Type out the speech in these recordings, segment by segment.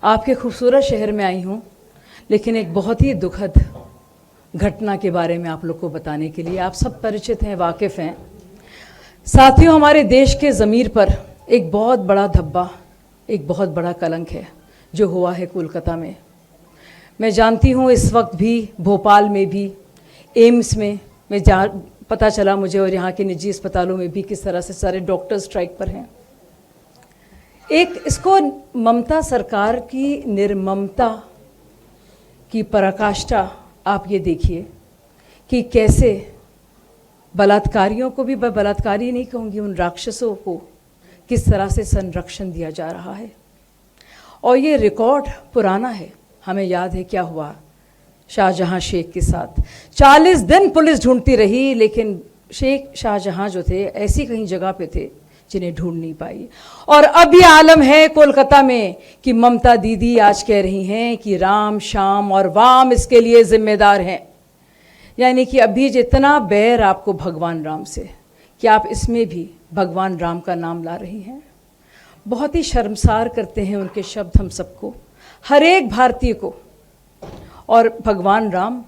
आपके खूबसूरत शहर में आई हूँ, लेकिन एक बहुत ही दुखद घटना के बारे में आप लोग को बताने के लिए। आप सब परिचित हैं, वाकिफ़ हैं। साथियों, हमारे देश के ज़मीर पर एक बहुत बड़ा धब्बा, एक बहुत बड़ा कलंक है जो हुआ है कोलकाता में। मैं जानती हूँ इस वक्त भी भोपाल में भी, एम्स में मैं पता चला मुझे, और यहाँ के निजी अस्पतालों में भी किस तरह से सारे डॉक्टर स्ट्राइक पर हैं। एक इसको ममता सरकार की निर्ममता की पराकाष्ठा आप ये देखिए कि कैसे बलात्कारियों को भी, बलात्कारी नहीं कहूँगी, उन राक्षसों को किस तरह से संरक्षण दिया जा रहा है। और ये रिकॉर्ड पुराना है, हमें याद है क्या हुआ शाहजहां शेख के साथ। 40 दिन पुलिस ढूंढती रही, लेकिन शेख शाहजहां जो थे ऐसी कहीं जगह पे थे जिन्हें ढूंढ नहीं पाई। और अब ये आलम है कोलकाता में कि ममता दीदी आज कह रही हैं कि राम, शाम और वाम इसके लिए जिम्मेदार हैं। यानी कि अभी जितना बैर आपको भगवान राम से, कि आप इसमें भी भगवान राम का नाम ला रही हैं। बहुत ही शर्मसार करते हैं उनके शब्द हम सबको, हर एक भारतीय को। और भगवान राम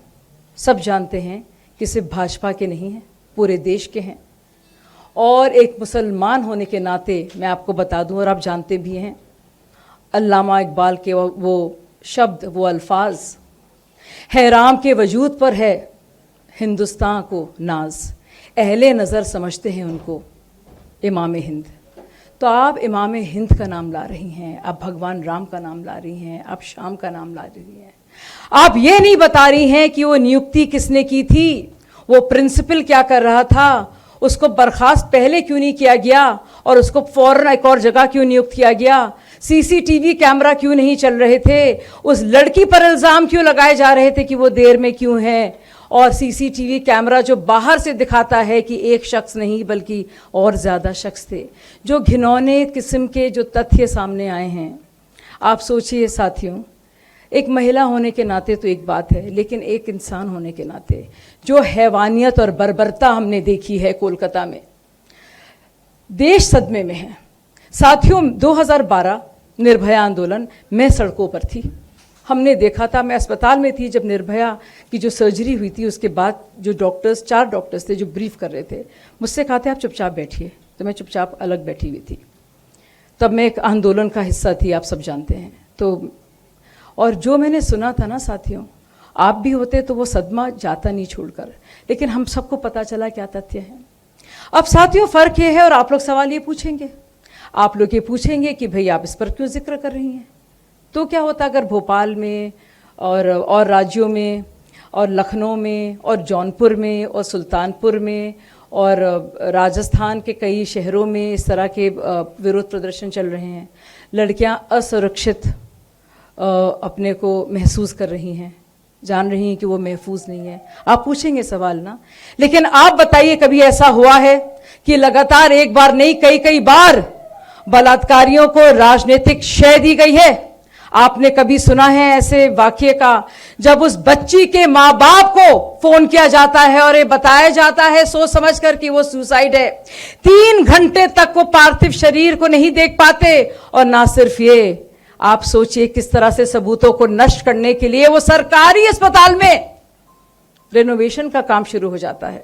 सब जानते हैं कि सिर्फ भाजपा के नहीं हैं, पूरे देश के हैं। और एक मुसलमान होने के नाते मैं आपको बता दूं, और आप जानते भी हैं, अल्लामा इकबाल के वो शब्द, वो अल्फाज है, राम के वजूद पर है हिंदुस्तान को नाज, अहले नज़र समझते हैं उनको इमाम हिंद। तो आप इमाम हिंद का नाम ला रही हैं, आप भगवान राम का नाम ला रही हैं, आप शाम का नाम ला रही हैं। आप ये नहीं बता रही हैं कि वो नियुक्ति किसने की थी, वो प्रिंसिपल क्या कर रहा था, उसको बर्खास्त पहले क्यों नहीं किया गया और उसको फौरन एक और जगह क्यों नियुक्त किया गया, सीसीटीवी कैमरा क्यों नहीं चल रहे थे, उस लड़की पर इल्ज़ाम क्यों लगाए जा रहे थे कि वो देर में क्यों है, और सीसीटीवी कैमरा जो बाहर से दिखाता है कि एक शख्स नहीं बल्कि और ज़्यादा शख्स थे। जो घिनौने किस्म के जो तथ्य सामने आए हैं, आप सोचिए साथियों, एक महिला होने के नाते तो एक बात है, लेकिन एक इंसान होने के नाते जो हैवानियत और बर्बरता हमने देखी है कोलकाता में, देश सदमे में है। साथियों, 2012 निर्भया आंदोलन, मैं सड़कों पर थी, हमने देखा था। मैं अस्पताल में थी जब निर्भया की जो सर्जरी हुई थी, उसके बाद जो डॉक्टर्स, 4 डॉक्टर्स थे जो ब्रीफ कर रहे थे, मुझसे कहा थे आप चुपचाप बैठिए, तो मैं चुपचाप अलग बैठी हुई थी। तब मैं एक आंदोलन का हिस्सा थी, आप सब जानते हैं। तो और जो मैंने सुना था ना साथियों, आप भी होते तो वो सदमा जाता नहीं छोड़कर, लेकिन हम सबको पता चला क्या तथ्य है। अब साथियों, फ़र्क ये है, और आप लोग सवाल ये पूछेंगे, आप लोग ये पूछेंगे कि भाई आप इस पर क्यों जिक्र कर रही हैं। तो क्या होता अगर भोपाल में और राज्यों में और लखनऊ में और जौनपुर में और सुल्तानपुर में और राजस्थान के कई शहरों में इस तरह के विरोध प्रदर्शन चल रहे हैं, लड़कियां असुरक्षित अपने को महसूस कर रही हैं, जान रही हैं कि वो महफूज नहीं है। आप पूछेंगे सवाल ना, लेकिन आप बताइए कभी ऐसा हुआ है कि लगातार एक बार नहीं कई बार बलात्कारियों को राजनीतिक शय दी गई है? आपने कभी सुना है ऐसे वाक्य का जब उस बच्ची के माँ बाप को फोन किया जाता है और ये बताया जाता है सोच समझ कर कि वो सुसाइड है, 3 घंटे तक वो पार्थिव शरीर को नहीं देख पाते। और ना सिर्फ ये, आप सोचिए किस तरह से सबूतों को नष्ट करने के लिए वो सरकारी अस्पताल में रेनोवेशन का काम शुरू हो जाता है।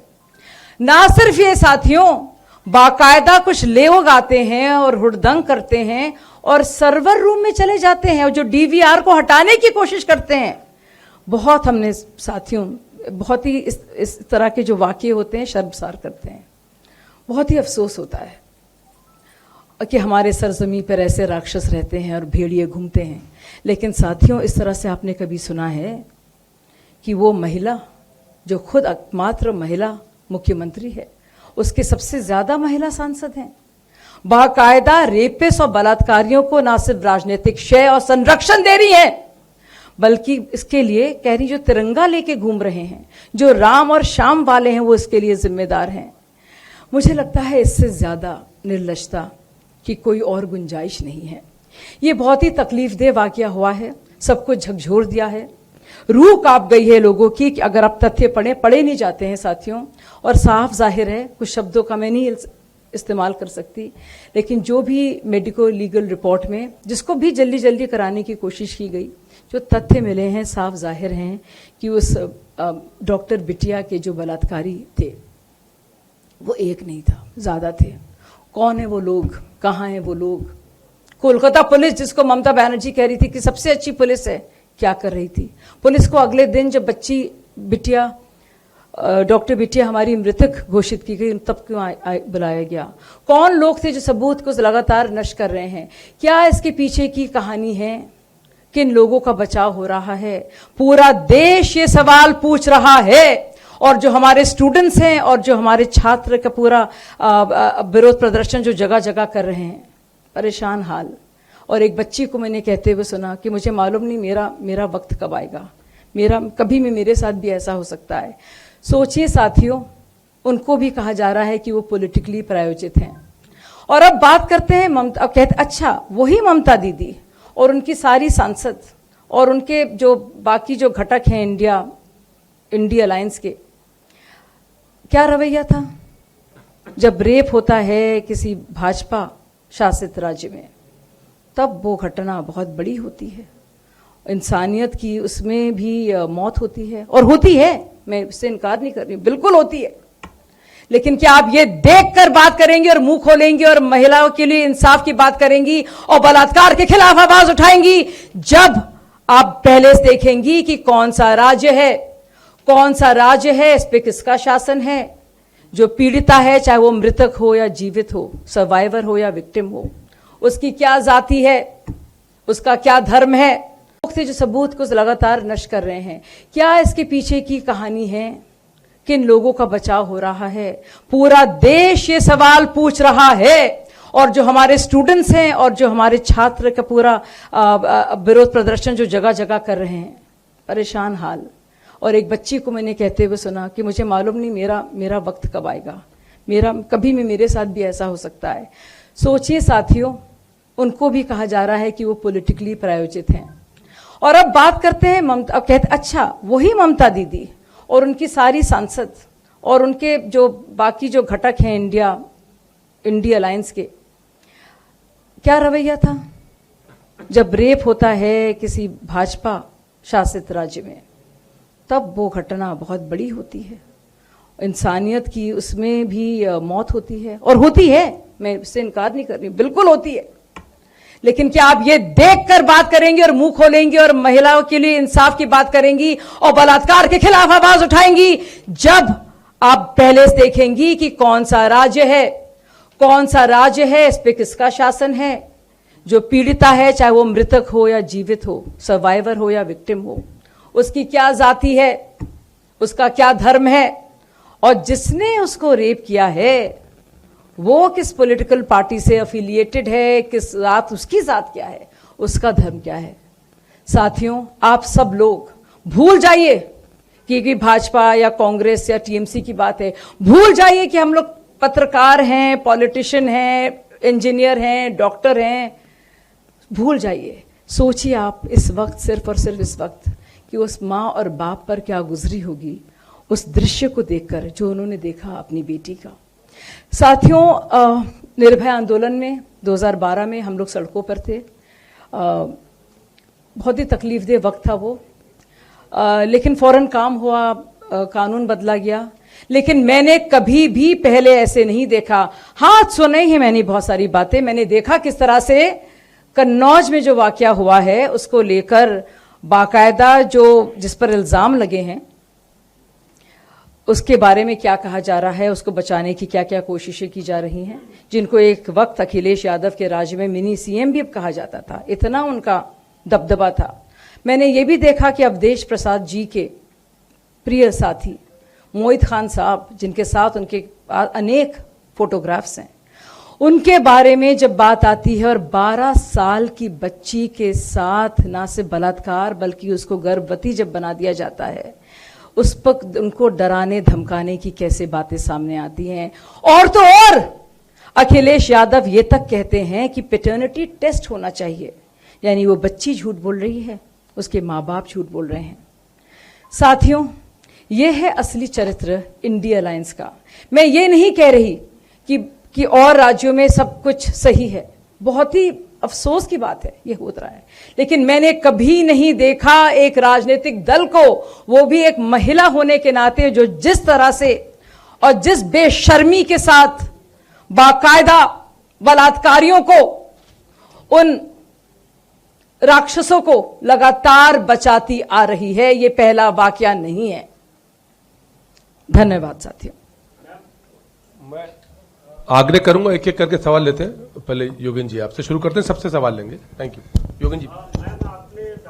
ना सिर्फ ये साथियों, बाकायदा कुछ लोग आते हैं और हुड़दंग करते हैं और सर्वर रूम में चले जाते हैं और जो डीवीआर को हटाने की कोशिश करते हैं। बहुत हमने साथियों, बहुत ही इस तरह के जो वाकये होते हैं शर्मसार करते हैं। बहुत ही अफसोस होता है कि हमारे सरजमी पर ऐसे राक्षस रहते हैं और भेड़िए घूमते हैं। लेकिन साथियों, इस तरह से आपने कभी सुना है कि वो महिला जो खुद एकमात्र महिला मुख्यमंत्री है, उसके सबसे ज़्यादा महिला सांसद हैं, बाकायदा रेपिस्ट और बलात्कारियों को ना सिर्फ राजनीतिक शय और संरक्षण दे रही हैं, बल्कि इसके लिए कह रही जो तिरंगा लेके घूम रहे हैं, जो राम और शाम वाले हैं, वो इसके लिए जिम्मेदार हैं। मुझे लगता है इससे ज़्यादा निर्लज्जता की कोई और गुंजाइश नहीं है। ये बहुत ही तकलीफदेह वाकया हुआ है, सबको झकझोर दिया है, रूह कांप गई है लोगों की कि अगर आप तथ्य पढ़े नहीं जाते हैं साथियों। और साफ जाहिर है, कुछ शब्दों का मैं नहीं इस्तेमाल कर सकती, लेकिन जो भी मेडिको लीगल रिपोर्ट में जिसको भी जल्दी जल्दी कराने की कोशिश की गई, जो तथ्य मिले हैं साफ जाहिर हैं कि उस डॉक्टर बिटिया के जो बलात्कारी थे वो एक नहीं था, ज़्यादा थे। कौन है वो लोग, कहाँ हैं वो लोग? कोलकाता पुलिस, जिसको ममता बनर्जी कह रही थी कि सबसे अच्छी पुलिस है, क्या कर रही थी? पुलिस को अगले दिन जब बच्ची बिटिया डॉक्टर बिटिया हमारी मृतक घोषित की गई, तब क्यों बुलाया गया? कौन लोग थे जो सबूत को लगातार नष्ट कर रहे हैं? क्या इसके पीछे की कहानी है? किन लोगों का बचाव हो रहा है? पूरा देश ये सवाल पूछ रहा है, और जो हमारे स्टूडेंट्स हैं और जो हमारे छात्र का पूरा विरोध प्रदर्शन जो जगह जगह कर रहे हैं, परेशान हाल। और एक बच्ची को मैंने कहते हुए सुना कि मुझे मालूम नहीं मेरा वक्त कब आएगा, कभी भी मेरे साथ भी ऐसा हो सकता है। सोचिए साथियों, उनको भी कहा जा रहा है कि वो पॉलिटिकली प्रायोजित हैं। और अब बात करते हैं ममता, अब कहते अच्छा वही ममता दीदी और उनकी सारी सांसद और उनके जो बाकी जो घटक हैं इंडिया अलायंस के, क्या रवैया था जब रेप होता है किसी भाजपा शासित राज्य में? तब वो घटना बहुत बड़ी होती है, इंसानियत की उसमें भी मौत होती है, और होती है, मैं इससे इनकार नहीं कर रही, बिल्कुल होती है। लेकिन क्या आप ये देखकर बात करेंगी और मुंह खोलेंगी और महिलाओं के लिए इंसाफ की बात करेंगी और बलात्कार के खिलाफ आवाज उठाएंगी, जब आप पहले से देखेंगी कि कौन सा राज्य है, इस पे किसका शासन है, जो पीड़िता है, चाहे वो मृतक हो या जीवित हो, सर्वाइवर हो या विक्टिम हो, उसकी क्या जाति है, उसका क्या धर्म है, लोग थे जो सबूत को लगातार नष्ट कर रहे हैं। क्या इसके पीछे की कहानी है? किन लोगों का बचाव हो रहा है? पूरा देश ये सवाल पूछ रहा है, और जो हमारे स्टूडेंट्स हैं और जो हमारे छात्र का पूरा विरोध प्रदर्शन जो जगह जगह कर रहे हैं, परेशान हाल। और एक बच्ची को मैंने कहते हुए सुना कि मुझे मालूम नहीं मेरा वक्त कब आएगा, कभी भी मेरे साथ भी ऐसा हो सकता है। सोचिए साथियों, उनको भी कहा जा रहा है कि वो पॉलिटिकली प्रायोजित हैं। और अब बात करते हैं ममता, अब कहते अच्छा वही ममता दीदी और उनकी सारी सांसद और उनके जो बाकी जो घटक हैं इंडिया अलायंस के, क्या रवैया था जब रेप होता है किसी भाजपा शासित राज्य में? तब वो घटना बहुत बड़ी होती है, इंसानियत की उसमें भी मौत होती है, और होती है, मैं इससे इनकार नहीं कर रही, बिल्कुल होती है। लेकिन क्या आप ये देखकर बात करेंगी और मुंह खोलेंगी और महिलाओं के लिए इंसाफ की बात करेंगी और बलात्कार के खिलाफ आवाज उठाएंगी, जब आप पहले से देखेंगी कि कौन सा राज्य है, इस पे किसका शासन है, जो पीड़िता है, चाहे वो मृतक हो या जीवित हो, सर्वाइवर हो या विक्टिम हो, उसकी क्या जाति है, उसका क्या धर्म है, और जिसने उसको रेप किया है वो किस पॉलिटिकल पार्टी से एफिलिएटेड है, किस जात, उसकी जात क्या है, उसका धर्म क्या है। साथियों, आप सब लोग भूल जाइए कि भाजपा या कांग्रेस या टीएमसी की बात है, भूल जाइए कि हम लोग पत्रकार हैं, पॉलिटिशियन हैं, इंजीनियर हैं, डॉक्टर हैं, भूल जाइए। सोचिए आप इस वक्त, सिर्फ और सिर्फ इस वक्त, कि उस माँ और बाप पर क्या गुजरी होगी उस दृश्य को देखकर जो उन्होंने देखा अपनी बेटी का। साथियों, निर्भया आंदोलन में 2012 में हम लोग सड़कों पर थे, बहुत ही तकलीफदेह वक्त था वो, लेकिन फौरन काम हुआ, कानून बदला गया। लेकिन मैंने कभी भी पहले ऐसे नहीं देखा, हाँ सुने ही मैंने बहुत सारी बातें, मैंने देखा किस तरह से कन्नौज में जो वाकया हुआ है उसको लेकर बाकायदा जिस पर इल्ज़ाम लगे हैं उसके बारे में क्या कहा जा रहा है, उसको बचाने की क्या क्या कोशिशें की जा रही हैं, जिनको एक वक्त अखिलेश यादव के राज्य में मिनी सीएम भी कहा जाता था, इतना उनका दबदबा था। मैंने ये भी देखा कि अवधेश प्रसाद जी के प्रिय साथी मोहित खान साहब, जिनके साथ उनके अनेक फोटोग्राफ्स हैं, उनके बारे में जब बात आती है और 12 साल की बच्ची के साथ ना सिर्फ बलात्कार बल्कि उसको गर्भवती जब बना दिया जाता है, उस पर उनको डराने धमकाने की कैसे बातें सामने आती हैं। और तो और अखिलेश यादव ये तक कहते हैं कि पैटर्निटी टेस्ट होना चाहिए, यानी वो बच्ची झूठ बोल रही है, उसके माँ बाप झूठ बोल रहे हैं। साथियों, ये है असली चरित्र इंडिया अलायंस का। मैं ये नहीं कह रही कि और राज्यों में सब कुछ सही है। बहुत ही अफसोस की बात है ये हो रहा है, लेकिन मैंने कभी नहीं देखा एक राजनीतिक दल को, वो भी एक महिला होने के नाते, जो जिस तरह से और जिस बेशर्मी के साथ बाकायदा बलात्कारियों को, उन राक्षसों को लगातार बचाती आ रही है। ये पहला वाकया नहीं है। धन्यवाद साथियों। मैं आग्रह करूंगा एक एक करके सवाल लेते हैं। पहले योगेन जी आपसे शुरू करते हैं, सबसे सवाल लेंगे। Thank you Yogen ji.